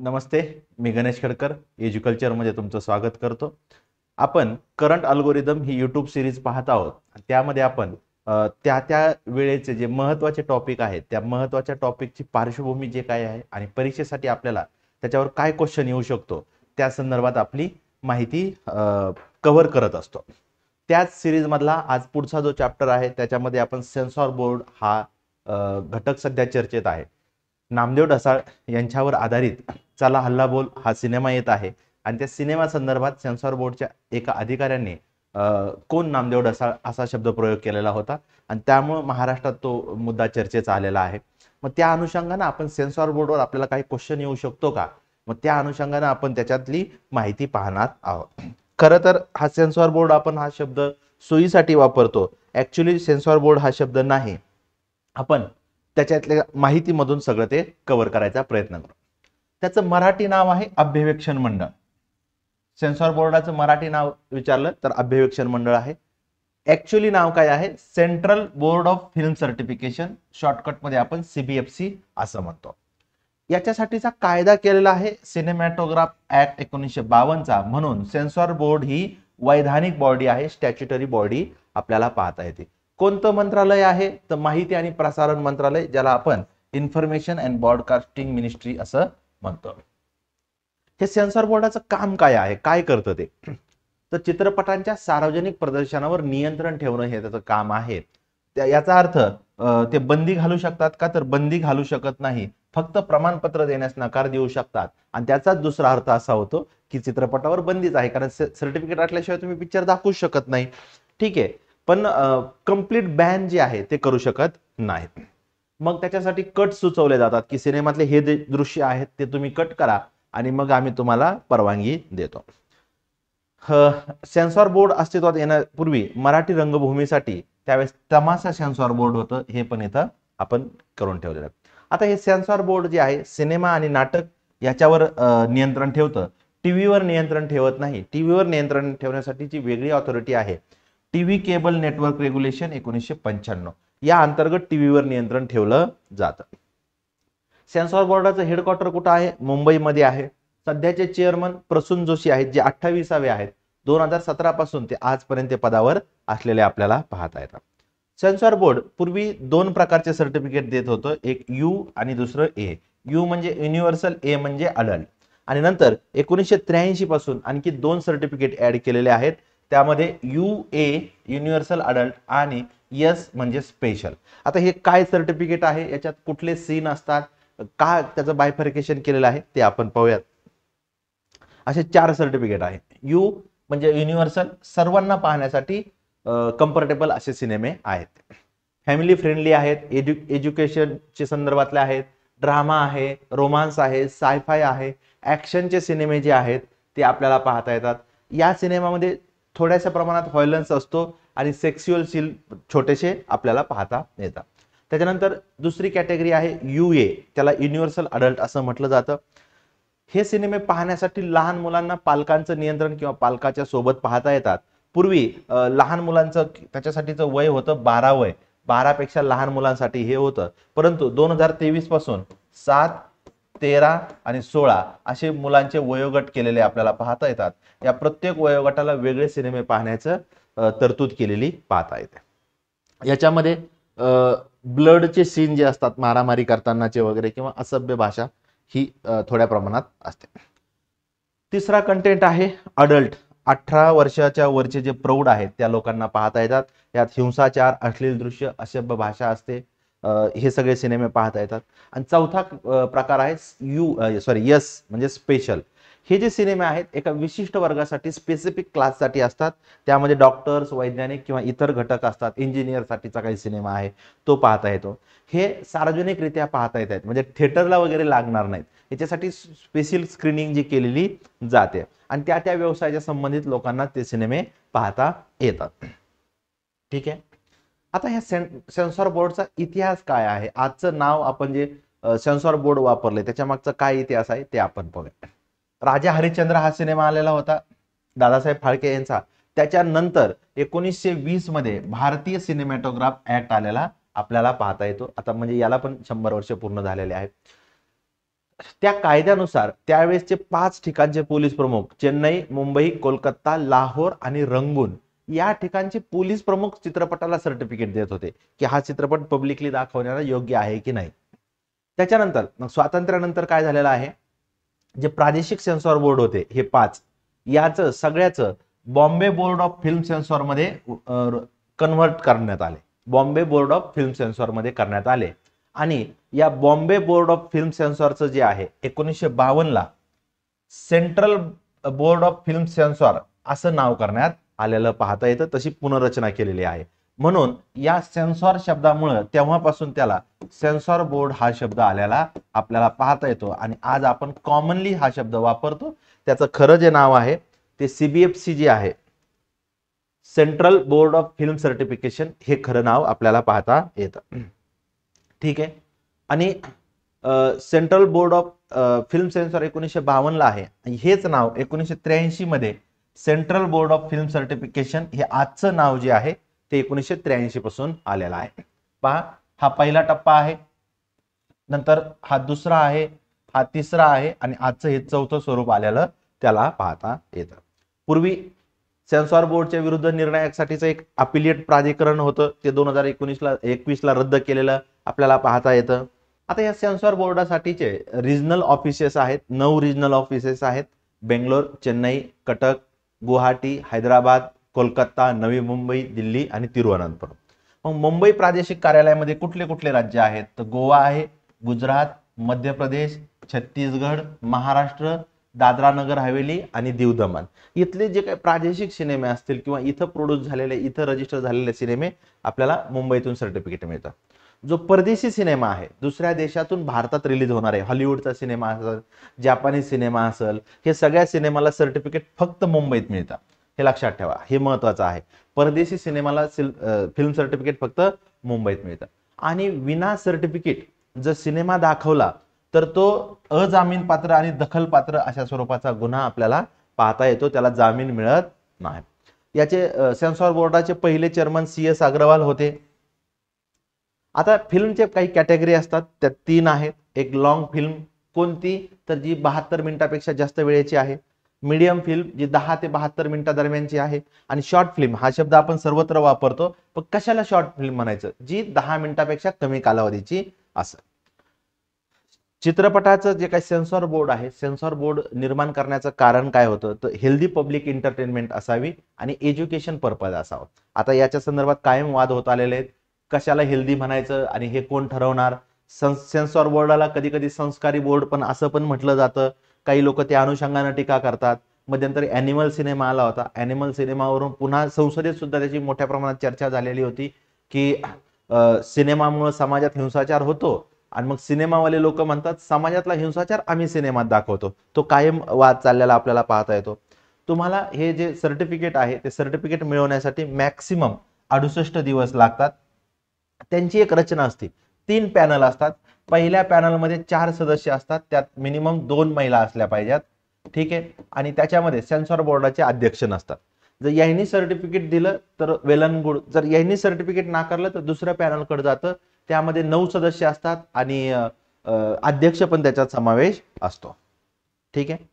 नमस्ते. मी गणेश खडकर एज्युकल्चरमध्ये तुमचं स्वागत करतो. आपण करंट अल्गोरिदम ही यूट्यूब सिरीज पाहत आहोत. त्यामध्ये आपण त्या वेळेचे जे महत्त्वाचे टॉपिक आहेत त्या महत्त्वाच्या टॉपिकची पार्श्वभूमी जे काय आहे आणि परीक्षेसाठी आपल्याला त्याच्यावर काय क्वेश्चन येऊ शकतो त्या संदर्भात आपली माहिती कव्हर करत असतो. त्याच सिरीजमधला आज पुढचा जो चॅप्टर आहे त्याच्यामध्ये आपण सेन्सॉर बोर्ड हा घटक सध्या चर्चेत आहे. नामदेव ढसाळ यांच्यावर आधारित चला हल्ला बोल हा सिनेमा येत आहे आणि त्या सिनेमा संदर्भात सेन्सॉर बोर्डच्या एका अधिकाऱ्याने कोण नामदेव ढसाळ असा शब्द प्रयोग केलेला होता आणि त्यामुळे महाराष्ट्रात तो मुद्दा चर्चेचा आलेला आहे. मग त्या अनुषंगाने आपण सेन्सॉर बोर्डवर आपल्याला काही क्वेश्चन येऊ शकतो का, मग त्या अनुषंगाने आपण त्याच्यातली माहिती पाहणार आहोत. खरं तर हा सेन्सॉर बोर्ड आपण हा शब्द सोयीसाठी वापरतो. ऍक्च्युली सेन्सॉर बोर्ड हा शब्द नाही, आपण त्याच्यातल्या माहितीमधून सगळं ते कव्हर करायचा प्रयत्न करू. त्याचं मराठी नाव आहे अभ्यवेक्षण मंडळ. सेन्सॉर बोर्डाचं मराठी नाव विचारलं तर अभ्यवेक्षण मंडळ आहे. ऍक्च्युली नाव काय आहे? Central board of film certification, शॉर्टकटमध्ये आपण CBFC असं म्हणतो. याच्यासाठीचा कायदा केलेला आहे सिनेमॅटोग्राफ ऍक्ट 1952चा. म्हणून सेन्सॉर बोर्ड ही वैधानिक बॉडी आहे, स्टॅच्युटरी बॉडी आपल्याला पाहता येते. कोणतं मंत्रालय आहे? तर माहिती आणि प्रसारण मंत्रालय, ज्याला आपण इन्फॉर्मेशन अँड ब्रॉडकास्टिंग मिनिस्ट्री असं म्हणतो. हे सेन्सॉर बोर्डाचं काम काय आहे, काय करतं ते? तर चित्रपटांच्या सार्वजनिक प्रदर्शनावर नियंत्रण ठेवणं हे त्याचं काम आहे. याचा अर्थ ते बंदी घालू शकतात का? तर बंदी घालू शकत नाही, फक्त प्रमाणपत्र देण्यास नकार देऊ शकतात. आणि त्याचाच दुसरा अर्थ असा होतो की चित्रपटावर बंदीच आहे, कारण सर्टिफिकेट असल्याशिवाय तुम्ही पिक्चर दाखवू शकत नाही. ठीक आहे, पण कंप्लीट बॅन जे आहे ते करू शकत नाहीत. मग त्याच्यासाठी कट सुचवले जातात की सिनेमातले हे जे दृश्य आहेत ते तुम्ही कट करा आणि मग आम्ही तुम्हाला परवानगी देतो. सेन्सॉर बोर्ड अस्तित्वात येण्यापूर्वी मराठी रंगभूमीसाठी त्यावेळेस तमाशा सेन्सॉर बोर्ड होतं, हे पण इथं आपण करून ठेवलेलं आहे. आता हे सेन्सॉर बोर्ड जे आहे सिनेमा आणि नाटक याच्यावर नियंत्रण ठेवतं, टीव्हीवर नियंत्रण ठेवत नाही. टीव्हीवर नियंत्रण ठेवण्यासाठीची वेगळी ऑथॉरिटी आहे, टीव्ही केबल नेटवर्क रेग्युलेशन 1995. या अंतर्गत टीव्हीवर नियंत्रण ठेवलं जातं. सेन्सॉर बोर्डाचं हेडक्वार्टर कुठं आहे? मुंबईमध्ये आहे. सध्याचे चेअरमन प्रसून जोशी आहेत, जे 28वे आहेत. 2017 पासून ते आजपर्यंत पदावर असलेले आपल्याला पाहता येतात. सेन्सॉर बोर्ड पूर्वी दोन प्रकारचे सर्टिफिकेट देत होतं, एक यू आणि दुसरं ए. यू म्हणजे युनिव्हर्सल, ए म्हणजे अडल्ट. आणि नंतर 1983 पासून आणखी दोन सर्टिफिकेट ऍड केलेले आहेत, त्यामध्ये UA युनिव्हर्सल अडल्ट आणि यस म्हणजे स्पेशल. आता हे काय सर्टिफिकेट आहे, याच्यात कुठले सीन असतात, का त्याचं बायफर्केशन केलेलं आहे ते आपण पाहूयात. असे 4 सर्टिफिकेट आहेत. यू म्हणजे युनिव्हर्सल, सर्वांना पाहण्यासाठी कम्फर्टेबल असे सिनेमे आहेत. फॅमिली फ्रेंडली आहेत, एज्युकेशनचे संदर्भातले आहेत, ड्रामा आहे, रोमांस आहे, सायफाय आहे, ऍक्शनचे सिनेमे जे आहेत ते आपल्याला पाहता येतात. या सिनेमामध्ये थोड्याशा प्रमाणात व्हायलन्स असतो आणि सेक्स्युअल सीन छोटेसे आपल्याला पाहता येतात. त्याच्यानंतर दुसरी कॅटेगरी आहे UA, त्याला युनिव्हर्सल अडल्ट असं म्हटलं जातं. हे सिनेमे पाहण्यासाठी लहान मुलांना पालकांचं नियंत्रण किंवा पालकाच्या सोबत पाहता येतात. पूर्वी लहान मुलांचं त्याच्यासाठीचं वय होतं 12 वय, 12 पेक्षा लहान मुलांसाठी हे होतं. परंतु 2023 पासून 7, 13 आणि 16 असे मुलांचे वयोगट केलेले आपल्याला पाहता येतात. या प्रत्येक वयोगटाला वेगळे सिनेमे पाहण्याचं तरतूद केलेली पाहता येते. याच्यामध्ये ब्लडचे सीन जे असतात, मारामारी करतानाचे वगैरे किंवा असभ्य भाषा ही थोड्या प्रमाणात असते. तिसरा कंटेंट आहे अडल्ट. 18 वर्षाच्या वरचे जे प्रौढ आहेत त्या लोकांना पाहता येतात. यात हिंसाचार, अश्लील दृश्य, असभ्य भाषा असते, हे सगळे सिनेमे पाहता येतात. आणि चौथा प्रकार आहे यस म्हणजे स्पेशल. हे जे सिनेमे आहेत एका विशिष्ट वर्गासाठी, स्पेसिफिक क्लाससाठी असतात. त्यामध्ये डॉक्टर्स, वैज्ञानिक किंवा इतर घटक असतात. इंजिनियरसाठीचा काही सिनेमा आहे तो पाहता येतो. हे सार्वजनिकरित्या पाहता येत आहेत, म्हणजे थिएटरला वगैरे लागणार नाहीत. याच्यासाठी स्पेशल स्क्रीनिंग जी केलेली जाते आणि त्या व्यवसायाच्या संबंधित लोकांना ते सिनेमे पाहता येतात. ठीक आहे. आता ह्या सेन्सॉर बोर्डचा इतिहास काय आहे? आजचं नाव आपण जे सेन्सॉर बोर्ड वापरले त्याच्या मागचा काय इतिहास आहे ते आपण पाहूया. राजा हरिश्चंद्र हा सिनेमा आलेला होता दादासाहेब फाळके यांचा. त्याच्यानंतर 1920 मध्ये भारतीय सिनेमॅटोग्राफ ऍक्ट आलेला आपल्याला पाहता येतो. आता म्हणजे याला पण 100 वर्ष पूर्ण झालेले आहेत. त्या कायद्यानुसार त्यावेळेसचे 5 ठिकाणचे पोलीस प्रमुख चेन्नई, मुंबई, कोलकाता, लाहोर आणि रंगून या ठिकाणचे पोलीस प्रमुख चित्रपटाला सर्टिफिकेट देत होते की हा चित्रपट पब्लिकली दाखवण्याला योग्य आहे की नाही. त्याच्यानंतर मग स्वातंत्र्यानंतर काय झालेलं आहे, जे प्रादेशिक सेन्सॉर बोर्ड होते हे 5, याचं सगळ्याचं Bombay board of film censor मध्ये कन्व्हर्ट करण्यात आले. Bombay board of film censor मध्ये करण्यात आले आणि या बॉम्बे बोर्ड ऑफ फिल्म सेन्सॉरचं जे आहे 1952 ला central board of film censor असं नाव करण्यात आलेलं पाहता येतं. तशी पुनर्रचना केलेली आहे. म्हणून या सेन्सॉर शब्दामुळे तेव्हापासून त्याला सेन्सॉर बोर्ड हा शब्द आलेला आपल्याला पाहता येतो आणि आज आपण कॉमनली हा शब्द वापरतो. त्याचं खरं जे नाव आहे ते CBFC जे आहे, central board of film certification, हे खरं नाव आपल्याला पाहता येतं. ठीक आहे. आणि central board of film censor 1952 ला आहे. हेच नाव 1983 मध्ये central board of film certification हे आजचं नाव जे आहे ते 1983 पासून आलेलं आहे. पहा, हा पहिला टप्पा आहे, नंतर हा दुसरा आहे, हा तिसरा आहे आणि आजचं हे चौथं स्वरूप आलेलं त्याला पाहता येतं. पूर्वी सेन्सॉर बोर्डच्या विरुद्ध निर्णयासाठीचं एक अपिलिएट प्राधिकरण होतं, ते 2021 ला रद्द केलेलं आपल्याला पाहता येतं. आता या सेन्सॉर बोर्डासाठीचे रिजनल ऑफिसेस आहेत, 9 रिजनल ऑफिसेस आहेत. बेंगलोर, चेन्नई, कटक, गुवाहाटी, हैदराबाद, कोलकाता, नवी मुंबई, दिल्ली आणि तिरुवनंतपुरम. मग मुंबई प्रादेशिक कार्यालयामध्ये कुठले कुठले राज्य आहेत, तर गोवा आहे, गुजरात, मध्य प्रदेश, छत्तीसगड, महाराष्ट्र, दादरा नगर हवेली आणि दीव दमण. इथले जे काही प्रादेशिक सिनेमे असतील किंवा इथं प्रोड्यूस झालेले, इथं रजिस्टर झालेले सिनेमे आपल्याला मुंबईतून सर्टिफिकेट मिळतं. जो परदेशी सिनेमा आहे, दुसऱ्या देशातून भारतात रिलीज होणार आहे, हॉलिवूडचा सिनेमा असेल, जापानीज सिनेमा असेल, हे सगळ्या सिनेमाला सर्टिफिकेट फक्त मुंबईत मिळतं. हे लक्षात ठेवा, हे महत्वाचं आहे. परदेशी सिनेमाला फिल्म सर्टिफिकेट फक्त मुंबईत मिळतं. आणि विना सर्टिफिकेट जर सिनेमा दाखवला तर तो अजामीन पात्र आणि दखलपात्र अशा स्वरूपाचा गुन्हा आपल्याला पाहता येतो, त्याला जामीन मिळत नाही. याचे सेन्सॉर बोर्डाचे पहिले चेअरमन CS अग्रवाल होते. आता फिल्मचे काही कॅटेगरी असतात, त्या 3 आहेत. एक लॉंग फिल्म, कोणती तर जी 72 मिनिटापेक्षा जास्त वेळेची आहे. मीडियम फिल्म जी 10 ते 72 मिनिटा दरम्यानची आहे. आणि शॉर्ट फिल्म हा शब्द आपण सर्वत्र वापरतो, पण कशाला शॉर्ट फिल्म म्हणायचं, जी 10 मिनिटापेक्षा कमी कालावधीची असेल. चित्रपटाचं जे काही सेन्सॉर बोर्ड आहे, सेन्सॉर बोर्ड निर्माण करण्याचं कारण काय होतं, तर हेल्दी पब्लिक एंटरटेनमेंट असावी आणि एज्युकेशन पर्पज असावं. आता याच्या संदर्भात कायम वाद होत आलेले आहेत, कशाला हेल्दी म्हणायचं आणि हे कोण ठरवणार. सेन्सॉर बोर्डाला कधी कधी संस्कारी बोर्ड पण असं पण म्हटलं जातं. काही लोक त्या अनुषंगाने टीका करतात. मध्यंतरी ॲनिमल सिनेमा आला होता, ॲनिमल सिनेमावरून पुन्हा संसदेत सुद्धा त्याची मोठ्या प्रमाणात चर्चा झालेली होती की सिनेमामुळे समाजात हिंसाचार होतो आणि मग सिनेमावाले लोक म्हणतात समाजातला हिंसाचार आम्ही सिनेमात दाखवतो. तो कायम वाद चाललेला आपल्याला पाहता येतो. तुम्हाला हे जे सर्टिफिकेट आहे ते सर्टिफिकेट मिळवण्यासाठी मॅक्सिमम 68 दिवस लागतात. त्यांची एक रचना असते, 3 पॅनल असतात. पहिल्या पॅनलमध्ये 4 सदस्य असतात, त्यात मिनिमम 2 महिला असल्या पाहिजेत. ठीक आहे. आणि त्याच्यामध्ये सेन्सॉर बोर्डाचे अध्यक्ष नसतात. जर यांनी सर्टिफिकेट दिलं तर वेल अँड गुड, जर यांनी सर्टिफिकेट नाकारलं तर दुसऱ्या पॅनलकडे जातं. त्यामध्ये 9 सदस्य असतात आणि अध्यक्ष पण त्याच्यात समावेश असतो. ठीक आहे.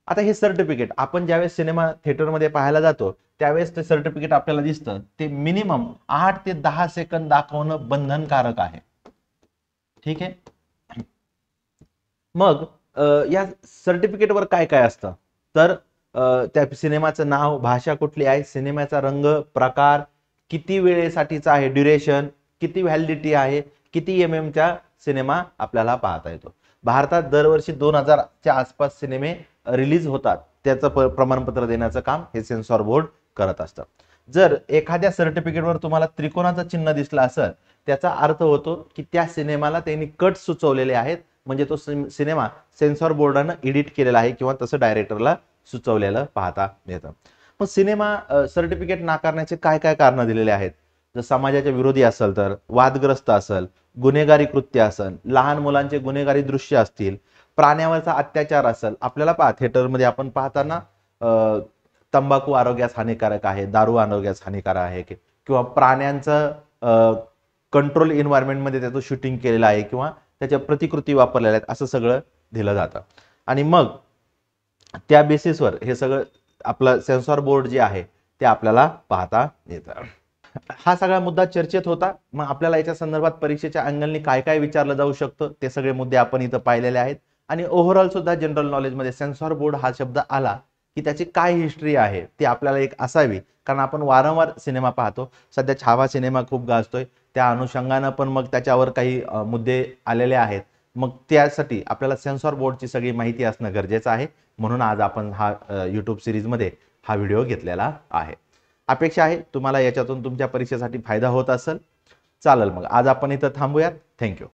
आता हे सर्टिफिकेट आपण ज्यावेळेस सिनेमा थिएटरमध्ये पाहायला जातो त्यावेळेस ते सर्टिफिकेट आपल्याला दिसतं, ते मिनिमम 8 ते 10 सेकंद दाखवणं बंधनकारक आहे. ठीक आहे. मग या सर्टिफिकेटवर काय काय असतं, तर त्या सिनेमाचं नाव, भाषा कुठली आहे, सिनेमाचा रंग, प्रकार, किती वेळेसाठीचा आहे ड्युरेशन, किती व्हॅलिडिटी आहे, किती MM चा सिनेमा आपल्याला पाहता येतो. भारतात दरवर्षी 2000च्या आसपास सिनेमे रिलीज होतात. त्याचं प्रमाणपत्र देण्याचं काम हे सेन्सॉर बोर्ड करत असतं. जर एखाद्या सर्टिफिकेटवर तुम्हाला त्रिकोणाचं चिन्ह दिसलं असेल, त्याचा अर्थ होतो की त्या सिनेमाला त्यांनी कट सुचवलेले आहेत, म्हणजे तो सिनेमा सेन्सॉर बोर्डानं एडिट केलेला आहे किंवा तसं डायरेक्टरला सुचवलेलं पाहता येतं. मग सिनेमा सर्टिफिकेट नाकारण्याचे काय काय कारण दिलेले आहेत, जर समाजाच्या विरोधी असेल, तर वादग्रस्त असेल, गुन्हेगारी कृत्य असेल, लहान मुलांचे गुन्हेगारी दृश्य असतील, प्राण्यावरचा अत्याचार असेल. आपल्याला पहा थिएटरमध्ये आपण पाहताना तंबाखू आरोग्यास हानिकारक आहे, दारू आरोग्यास हानिकारक आहे, किंवा प्राण्यांचं कंट्रोल एन्व्हायरमेंटमध्ये त्याचं शूटिंग केलेलं आहे किंवा त्याच्या प्रतिकृती वापरलेल्या आहेत, असं सगळं दिलं जातं आणि मग त्या बेसिसवर हे सगळं आपलं सेन्सॉर बोर्ड जे आहे ते आपल्याला पाहता येतं. हा सगळा मुद्दा चर्चेत होता. मग आपल्याला याच्या संदर्भात परीक्षेच्या अँगलनी काय काय विचारलं जाऊ शकतं ते सगळे मुद्दे आपण इथं पाहिलेले आहेत आणि ओव्हरऑल सुद्धा जनरल नॉलेजमध्ये सेन्सॉर बोर्ड हा शब्द आला की त्याची काय हिस्ट्री आहे ती आपल्याला एक असावी, कारण आपण वारंवार सिनेमा पाहतो. सध्या छावा सिनेमा खूप गाजतोय, त्या अनुषंगानं पण मग त्याच्यावर काही मुद्दे आलेले आहेत. मग त्यासाठी आपल्याला सेन्सॉर बोर्डची सगळी माहिती असणं गरजेचं आहे. म्हणून आज आपण हा यूट्यूब सिरीजमध्ये हा व्हिडिओ घेतलेला आहे. अपेक्षा आहे तुम्हाला याच्यातून तुमच्या परीक्षेसाठी फायदा होत असेल. चालेल, मग आज आपण इथं थांबूयात. थँक्यू.